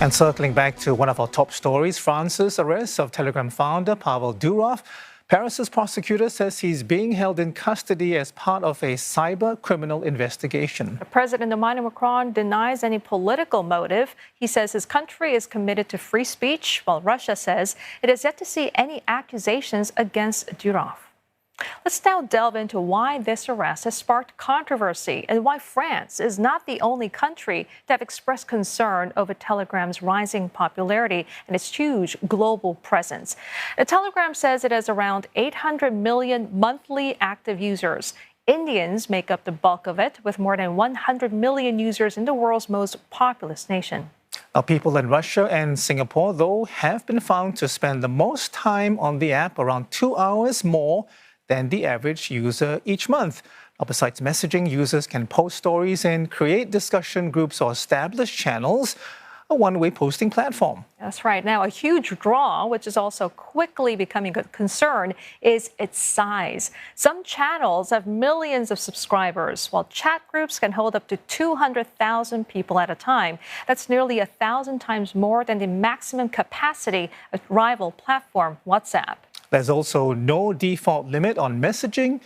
And circling back to one of our top stories, France's arrest of Telegram founder Pavel Durov. Paris's prosecutor says he's being held in custody as part of a cyber criminal investigation. President Emmanuel Macron denies any political motive. He says his country is committed to free speech, while Russia says it has yet to see any accusations against Durov. Let's now delve into why this arrest has sparked controversy and why France is not the only country to have expressed concern over Telegram's rising popularity and its huge global presence. Telegram says it has around 800 million monthly active users. Indians make up the bulk of it, with more than 100 million users in the world's most populous nation. Now, people in Russia and Singapore, though, have been found to spend the most time on the app, around 2 hours more than the average user each month. Now, besides messaging, users can post stories and create discussion groups or establish channels, a one-way posting platform. That's right. Now, a huge draw, which is also quickly becoming a concern, is its size. Some channels have millions of subscribers, while chat groups can hold up to 200,000 people at a time. That's nearly 1,000 times more than the maximum capacity of rival platform WhatsApp. There's also no default limit on messaging,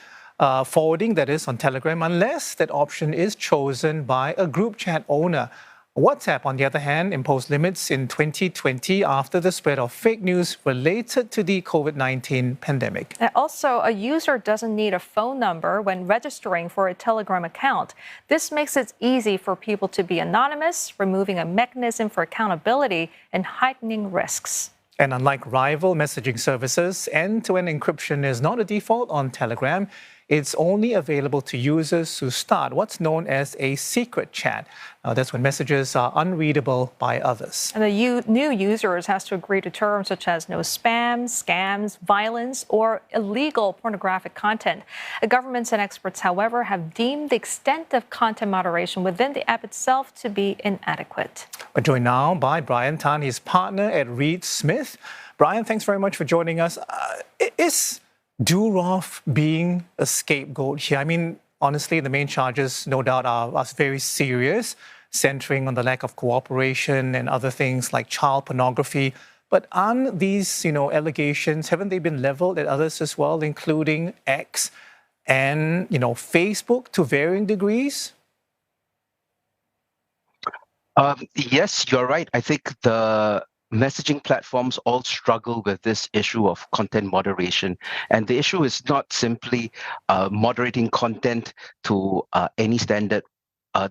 forwarding, that is, on Telegram, unless that option is chosen by a group chat owner. WhatsApp, on the other hand, imposed limits in 2020 after the spread of fake news related to the COVID-19 pandemic. Also, a user doesn't need a phone number when registering for a Telegram account. This makes it easy for people to be anonymous, removing a mechanism for accountability and heightening risks. And unlike rival messaging services, end-to-end encryption is not a default on Telegram. It's only available to users who start what's known as a secret chat. That's when messages are unreadable by others. And the new users has to agree to terms such as no spam, scams, violence, or illegal pornographic content. The governments and experts, however, have deemed the extent of content moderation within the app itself to be inadequate. We're joined now by Brian Tan, his partner at Reed Smith. Brian, thanks very much for joining us. Is Durov being a scapegoat here? I mean, honestly, the main charges, no doubt, are very serious, centering on the lack of cooperation and other things like child pornography. But aren't these, allegations, haven't they been leveled at others as well, including X and, Facebook to varying degrees? Yes, you're right. I think the messaging platforms all struggle with this issue of content moderation. And the issue is not simply moderating content to any standard. I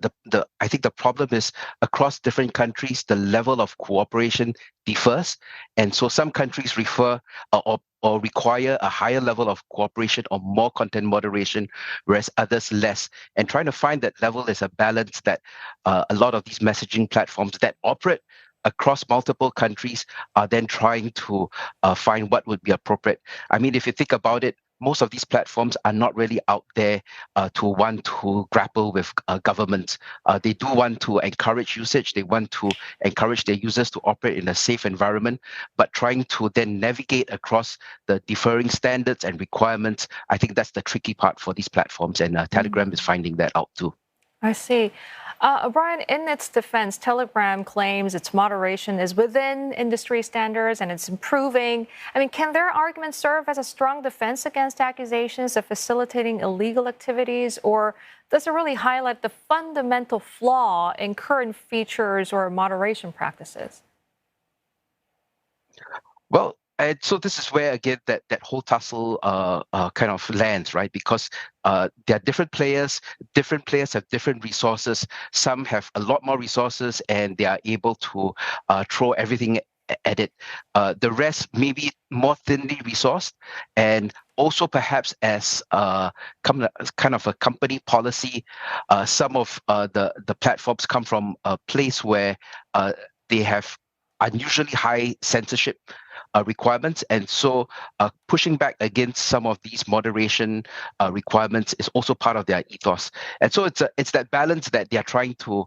think the problem is across different countries, the level of cooperation differs. And so some countries refer or require a higher level of cooperation or more content moderation, whereas others less. And trying to find that level is a balance that a lot of these messaging platforms that operate across multiple countries are then trying to find what would be appropriate. I mean, if you think about it, most of these platforms are not really out there to want to grapple with governments. They do want to encourage usage. They want to encourage their users to operate in a safe environment, but trying to then navigate across the differing standards and requirements, I think that's the tricky part for these platforms, and Telegram is finding that out too. I see. Brian, in its defense, Telegram claims its moderation is within industry standards and it's improving. I mean, can their arguments serve as a strong defense against accusations of facilitating illegal activities, or does it really highlight the fundamental flaw in current features or moderation practices? Well, and so this is where, again, that whole tussle kind of lands, right? Because there are different players have different resources. Some have a lot more resources and they are able to throw everything at it. The rest may be more thinly resourced, and also perhaps as kind of a company policy, some of the platforms come from a place where they have unusually high censorship requirements, and so pushing back against some of these moderation requirements is also part of their ethos. And so it's that balance that they are trying to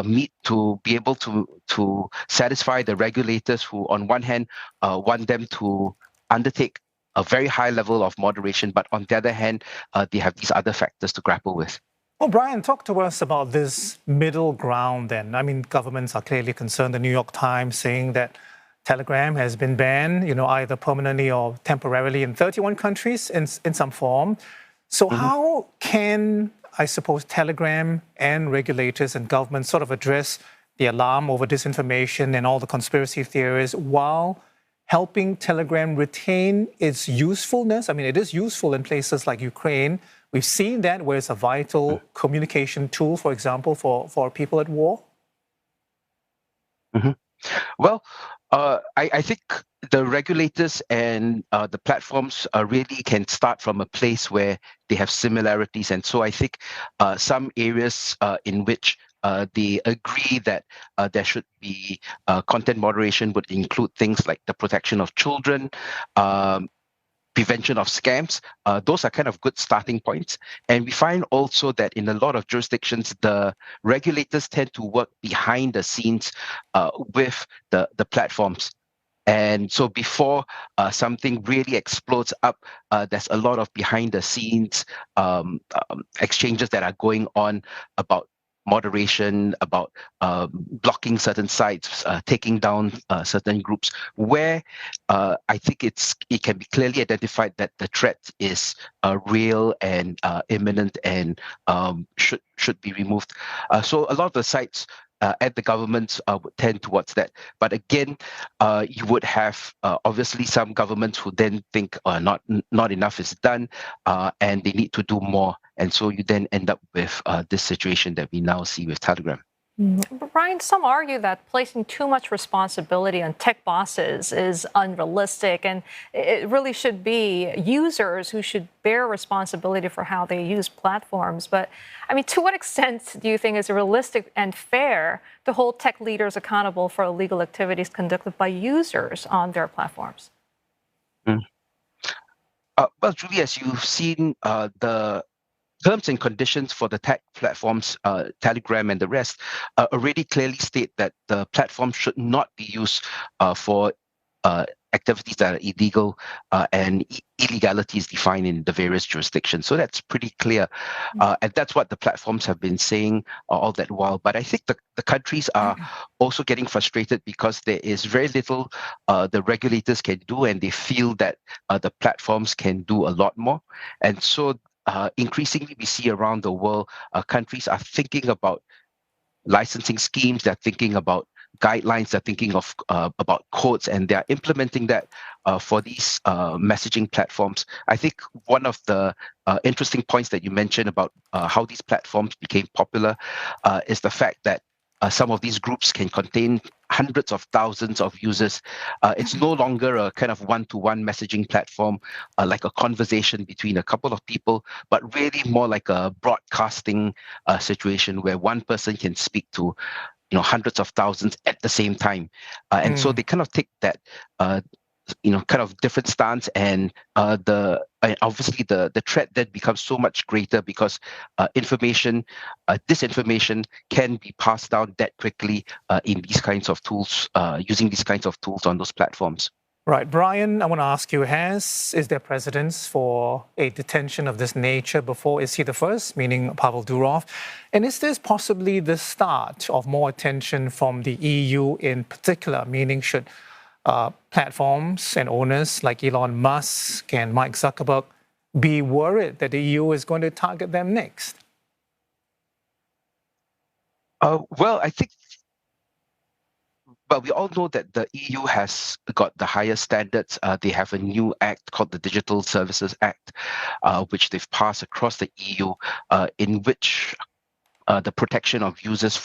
meet to be able to satisfy the regulators who, on one hand, want them to undertake a very high level of moderation, but on the other hand, they have these other factors to grapple with. Well, Brian, talk to us about this middle ground then. I mean, governments are clearly concerned. The New York Times saying that Telegram has been banned, either permanently or temporarily in 31 countries in some form. So how can, I suppose, Telegram and regulators and governments sort of address the alarm over disinformation and all the conspiracy theories while helping Telegram retain its usefulness? I mean, it is useful in places like Ukraine. We've seen that where it's a vital communication tool, for example, for people at war. Well, I think the regulators and the platforms really can start from a place where they have similarities. And so I think some areas in which they agree that there should be content moderation would include things like the protection of children, prevention of scams. Those are kind of good starting points. And we find also that in a lot of jurisdictions, the regulators tend to work behind the scenes with the platforms. And so before something really explodes up, there's a lot of behind the scenes exchanges that are going on about moderation, about blocking certain sites, taking down certain groups, where I think it can be clearly identified that the threat is real and imminent and should be removed. So a lot of the sites at the governments would tend towards that. But again, you would have obviously some governments who then think not enough is done and they need to do more. And so you then end up with this situation that we now see with Telegram. Brian, some argue that placing too much responsibility on tech bosses is unrealistic, and it really should be users who should bear responsibility for how they use platforms. But, I mean, to what extent do you think it's realistic and fair to hold tech leaders accountable for illegal activities conducted by users on their platforms? Well, Julie, as you've seen, the terms and conditions for the tech platforms, Telegram and the rest, already clearly state that the platform should not be used for activities that are illegal and illegality is defined in the various jurisdictions. So that's pretty clear. And that's what the platforms have been saying all that while. But I think the countries are also getting frustrated because there is very little the regulators can do, and they feel that the platforms can do a lot more. And so increasingly we see around the world, countries are thinking about licensing schemes, they're thinking about guidelines, they're thinking of about codes, and they're implementing that for these messaging platforms. I think one of the interesting points that you mentioned about how these platforms became popular is the fact that some of these groups can contain hundreds of thousands of users. It's no longer a kind of one-to-one messaging platform like a conversation between a couple of people, but really more like a broadcasting situation where one person can speak to hundreds of thousands at the same time. And so they kind of take that kind of different stance, and obviously the threat then becomes so much greater because disinformation can be passed down that quickly in these kinds of tools, using these kinds of tools on those platforms. Right. Brian, I want to ask you, is there precedence for a detention of this nature before? Is he the first, meaning Pavel Durov? And is this possibly the start of more attention from the EU in particular, meaning should platforms and owners like Elon Musk and Mike Zuckerberg be worried that the EU is going to target them next? Well, I think, but we all know that the EU has got the highest standards. They have a new act called the Digital Services Act, which they've passed across the EU, in which the protection of users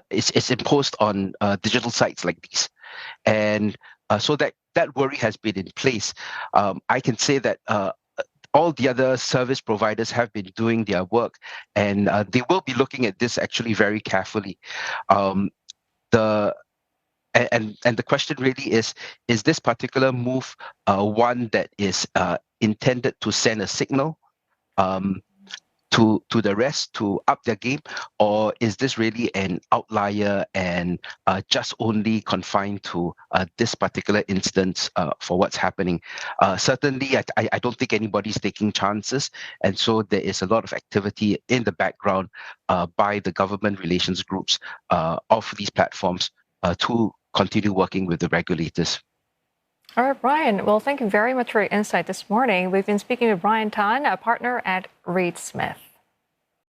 it's imposed on digital sites like these. And so that worry has been in place. I can say that all the other service providers have been doing their work, and they will be looking at this actually very carefully. The question really is this particular move one that is intended to send a signal to the rest to up their game, or is this really an outlier and just only confined to this particular instance for what's happening? Certainly, I don't think anybody's taking chances, and so there is a lot of activity in the background by the government relations groups of these platforms to continue working with the regulators. All right, Brian. Well, thank you very much for your insight this morning. We've been speaking with Brian Tan, a partner at Reed Smith.